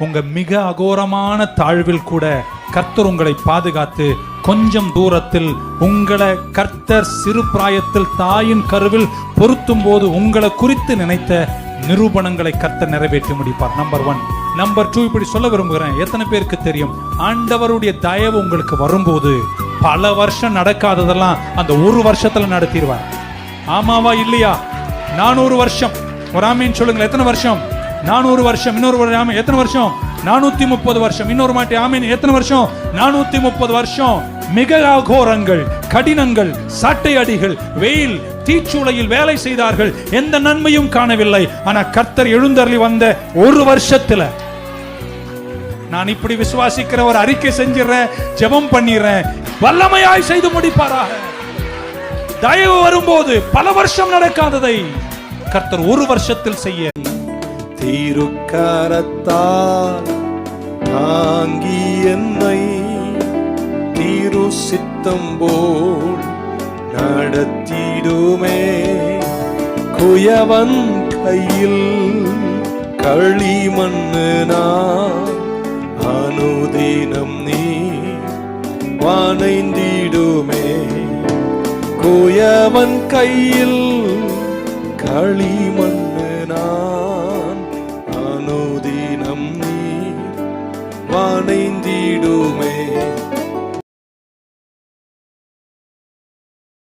உங்க மிக அகோரமான தாழ்வில் கூட கர்த்தர் உங்களை பாதுகாத்து கொஞ்சம் தூரத்தில் உங்களை கர்த்தர் சிறு பிராயத்தில் தாயின் கருவில் பொருத்தும் போது உங்களை குறித்து நினைத்த நிரூபணங்களை கர்த்தர் நிறைவேற்றி முடிப்பார். நம்பர் 1. நம்பர் 2, இப்படி சொல்ல விரும்புகிறேன். எத்தனை பேருக்கு தெரியும், ஆண்டவருடைய தயவு உங்களுக்கு வரும்போது பல வருஷம் நடக்காததெல்லாம் அந்த ஒரு வருஷத்துல நடத்திடுவார். ஆமாவா இல்லையா? 400 வருஷம். ஒரு ஆமீன் சொல்லுங்க. எத்தனை வருஷம்? 400 வருஷம். இன்னொரு ஆமீன். எத்தனை வருஷம்? 430 வருஷம். இன்னொரு மாட்டி ஆமீன். எத்தனை வருஷம்? 430 வருஷம். மிக அகோரங்கள், கடினங்கள், சாட்டை அடிகள், வெயில், தீச்சூளையில் வேலை செய்தார்கள். எந்த நன்மையும் காணவில்லை. ஆனா கர்த்தர் எழுந்தருளி வந்த ஒரு வருஷத்துல, நான் இப்படி விசுவாசிக்கிற ஒரு அறிக்கை செஞ்சிடறேன், ஜெபம் பண்ணிடுறேன், வல்லமையாய் செய்து முடிப்பாராக. தயவு வரும்போது பல வருஷம் நடக்காததை கர்த்தர் ஒரு வருஷத்தில் செய்ய திருக்கரத்தால் தாங்கி என்னை திரு சித்தம் போல் நடத்திடுமே. குயவன் கையில் களிமண்ணு நான் அனுதினம் நீ வானைந்திடுமே. குயவன் கையில் களிமண்ணு நான் அனுதினம் நீ வானைந்திடுமே.